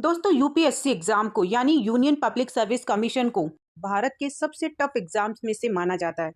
दोस्तों UPSC exam को यानी यूनियन पब्लिक सर्विस कमीशन को भारत के सबसे टफ एग्जाम्स में से माना जाता है।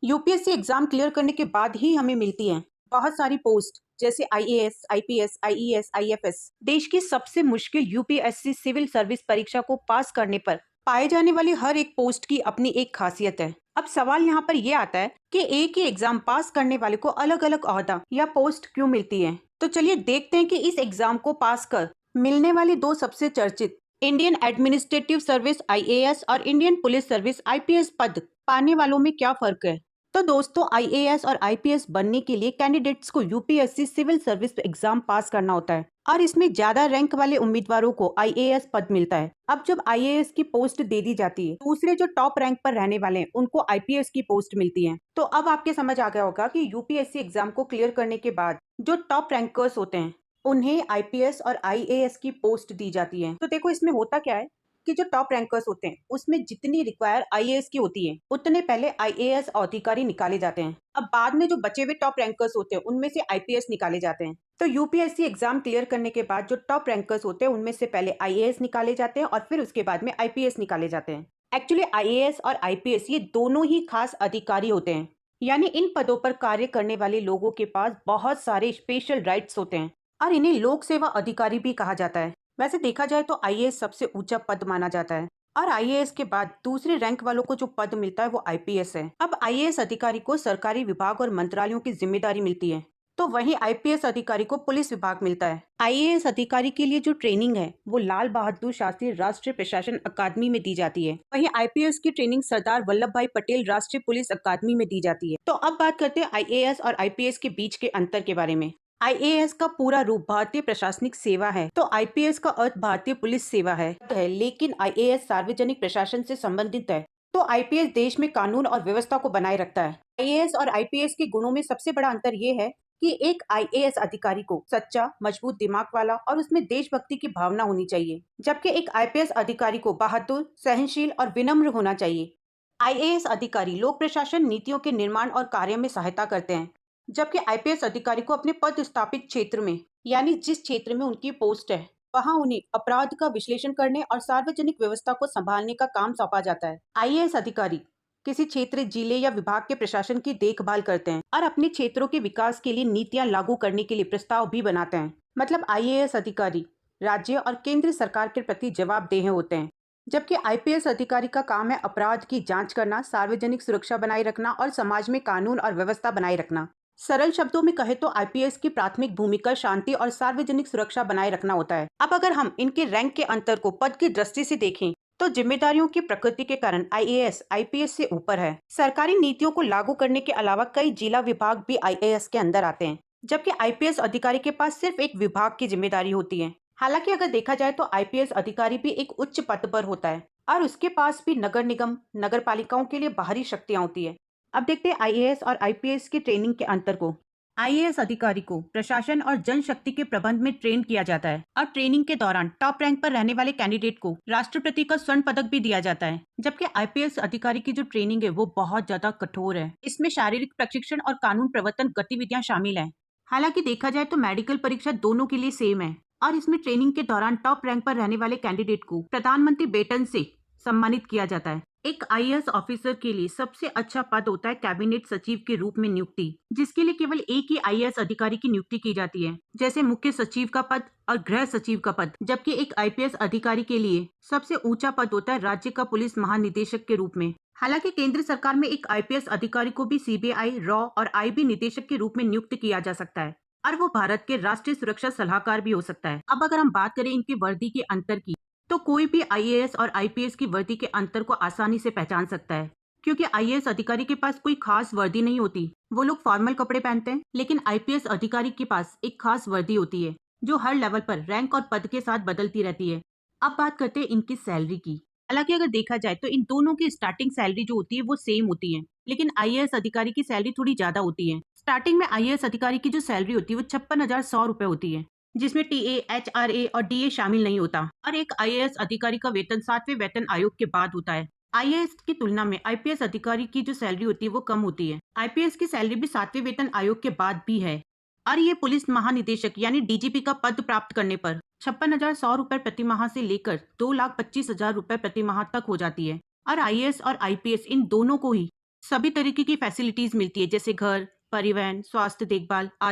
यूपीएससी एग्जाम क्लियर करने के बाद ही हमें मिलती हैं बहुत सारी पोस्ट जैसे आईएएस, आईपीएस, आईईएस, आईएफएस। देश की सबसे मुश्किल यूपीएससी सिविल सर्विस परीक्षा को पास करने पर पाए जाने वाली हर एक पोस्ट की अपनी एक खासियत है। अब सवाल यहाँ पर यह आता है कि एक ही एग्जाम पास करने वाले को अलग अलग ओहदा या पोस्ट क्यों मिलती है। तो चलिए देखते हैं कि इस एग्जाम को पास कर मिलने वाली दो सबसे चर्चित इंडियन एडमिनिस्ट्रेटिव सर्विस आईएएस और इंडियन पुलिस सर्विस आईपीएस पद पाने वालों में क्या फर्क है। तो दोस्तों, आईएएस और आईपीएस बनने के लिए कैंडिडेट्स को UPSC civil service exam pass करना होता है और इसमें ज्यादा रैंक वाले उम्मीदवारों को आईएएस पद मिलता है। अब जब आईएएस की पोस्ट दे दी जाती है, दूसरे जो टॉप रैंक पर रहने वाले हैं उनको आईपीएस की पोस्ट मिलती है। तो अब आपके समझ आ गया होगा कि यूपीएससी एग्जाम को क्लियर करने के बाद जो टॉप रैंकर्स होते हैं उन्हें आईपीएस और आईएएस की पोस्ट दी जाती है। तो देखो, इसमें होता क्या है कि जो टॉप रैंकर्स होते हैं उसमें जितनी रिक्वायर आईएएस की होती है उतने पहले आईएएस अधिकारी निकाले जाते हैं। अब बाद में जो बचे हुए टॉप रैंकर्स होते हैं उनमें से आईपीएस निकाले जाते हैं। तो यूपीएससी एग्जाम क्लियर करने के बाद जो टॉप रैंकर्स होते हैं उनमें से पहले आईएएस निकाले जाते हैं और फिर उसके बाद में आईपीएस निकाले जाते हैं। एक्चुअली आईएएस और आईपीएस ये दोनों ही खास अधिकारी होते हैं, यानी इन पदों पर कार्य करने वाले लोगों के पास बहुत सारे स्पेशल राइट्स होते हैं और इन्हें लोक सेवा अधिकारी भी कहा जाता है। वैसे देखा जाए तो आईएएस सबसे ऊंचा पद माना जाता है और आईएएस के बाद दूसरे रैंक वालों को जो पद मिलता है वो आईपीएस है। अब आईएएस अधिकारी को सरकारी विभाग और मंत्रालयों की जिम्मेदारी मिलती है, तो वहीं आईपीएस अधिकारी को पुलिस विभाग मिलता है। आईएएस अधिकारी के लिए जो ट्रेनिंग है वो लाल बहादुर शास्त्री राष्ट्रीय प्रशासन अकादमी में दी जाती है। वहीं आईपीएस की ट्रेनिंग सरदार वल्लभ भाई पटेल राष्ट्रीय पुलिस अकादमी में दी जाती है। तो अब बात करते हैं आईएएस और आईपीएस के बीच के अंतर के बारे में। आईएएस का पूरा रूप भारतीय प्रशासनिक सेवा है, तो आईपीएस का अर्थ भारतीय पुलिस सेवा है। लेकिन आईएएस सार्वजनिक प्रशासन से संबंधित है, तो आईपीएस देश में कानून और व्यवस्था को बनाए रखता है। आईएएस और आईपीएस के गुणों में सबसे बड़ा अंतर ये है कि एक आईएएस अधिकारी को सच्चा, मजबूत दिमाग वाला और उसमें देशभक्ति की भावना होनी चाहिए, जबकि एक आईपीएस अधिकारी को बहादुर, सहनशील और विनम्र होना चाहिए। आईएएस अधिकारी लोक प्रशासन नीतियों के निर्माण और कार्य में सहायता करते हैं, जबकि आईपीएस अधिकारी को अपने पद स्थापित क्षेत्र में, यानी जिस क्षेत्र में उनकी पोस्ट है, वहां उन्हें अपराध का विश्लेषण करने और सार्वजनिक व्यवस्था को संभालने का काम सौंपा जाता है। आईएएस अधिकारी किसी क्षेत्र, जिले या विभाग के प्रशासन की देखभाल करते हैं और अपने क्षेत्रों के विकास के लिए नीतियां लागू करने के लिए प्रस्ताव भी बनाते हैं। मतलब आईएएस अधिकारी राज्य और केंद्र सरकार के प्रति जवाबदेह होते हैं, जबकि आईपीएस अधिकारी का काम है अपराध की जांच करना, सार्वजनिक सुरक्षा बनाए रखना और समाज में कानून और व्यवस्था बनाए रखना। सरल शब्दों में कहे तो आईपीएस की प्राथमिक भूमिका शांति और सार्वजनिक सुरक्षा बनाए रखना होता है। अब अगर हम इनके रैंक के अंतर को पद की दृष्टि से देखें तो जिम्मेदारियों की प्रकृति के कारण आईएएस आईपीएस से ऊपर है। सरकारी नीतियों को लागू करने के अलावा कई जिला विभाग भी आईएएस के अंदर आते हैं, जबकि आईपीएस अधिकारी के पास सिर्फ एक विभाग की जिम्मेदारी होती है। हालांकि अगर देखा जाए तो आईपीएस अधिकारी भी एक उच्च पद पर होता है और उसके पास भी नगर निगम, नगर पालिकाओं के लिए बाहरी शक्तियां होती है। अब देखते हैं आईएएस और आईपीएस की ट्रेनिंग के अंतर को। आईएएस अधिकारी को प्रशासन और जनशक्ति के प्रबंध में ट्रेन किया जाता है और ट्रेनिंग के दौरान टॉप रैंक पर रहने वाले कैंडिडेट को राष्ट्रपति का स्वर्ण पदक भी दिया जाता है। जबकि आईपीएस अधिकारी की जो ट्रेनिंग है वो बहुत ज्यादा कठोर है। इसमें शारीरिक प्रशिक्षण और कानून प्रवर्तन गतिविधियां शामिल है। हालांकि देखा जाए तो मेडिकल परीक्षा दोनों के लिए सेम है और इसमें ट्रेनिंग के दौरान टॉप रैंक पर रहने वाले कैंडिडेट को प्रधानमंत्री वेतन से सम्मानित किया जाता है। एक आईएएस ऑफिसर के लिए सबसे अच्छा पद होता है कैबिनेट सचिव के रूप में नियुक्ति, जिसके लिए केवल एक ही आईएएस अधिकारी की नियुक्ति की जाती है, जैसे मुख्य सचिव का पद और गृह सचिव का पद। जबकि एक आईपीएस अधिकारी के लिए सबसे ऊंचा पद होता है राज्य का पुलिस महानिदेशक के रूप में। हालांकि केंद्र सरकार में एक आईपीएस अधिकारी को भी सीबीआई, रॉ और आईबी निदेशक के रूप में नियुक्त किया जा सकता है और वो भारत के राष्ट्रीय सुरक्षा सलाहकार भी हो सकता है। अब अगर हम बात करें इनकी वर्दी के अंतर की, तो कोई भी आईएएस और आईपीएस की वर्दी के अंतर को आसानी से पहचान सकता है, क्योंकि आईएएस अधिकारी के पास कोई खास वर्दी नहीं होती, वो लोग फॉर्मल कपड़े पहनते हैं। लेकिन आईपीएस अधिकारी के पास एक खास वर्दी होती है जो हर लेवल पर रैंक और पद के साथ बदलती रहती है। अब बात करते हैं इनकी सैलरी की। हालांकि अगर देखा जाए तो इन दोनों की स्टार्टिंग सैलरी जो होती है वो सेम होती है, लेकिन आईएएस अधिकारी की सैलरी थोड़ी ज्यादा होती है। स्टार्टिंग में आईएएस अधिकारी की जो सैलरी होती है वो 56,100 रुपए होती है, जिसमें टीए, एचआरए और डीए शामिल नहीं होता और एक आईएएस अधिकारी का वेतन 7वें वेतन आयोग के बाद होता है। आईएएस की तुलना में आईपीएस अधिकारी की जो सैलरी होती है वो कम होती है। आईपीएस की सैलरी भी 7वें वेतन आयोग के बाद भी है और ये पुलिस महानिदेशक यानी डीजीपी का पद प्राप्त करने पर 56,100 रुपए प्रति माह से लेकर 2,25,000 रुपए प्रति माह तक हो जाती है। और आईएएस और आईपीएस इन दोनों को ही सभी तरीके की फैसिलिटीज मिलती है, जैसे घर, परिवहन, स्वास्थ्य देखभाल आदि।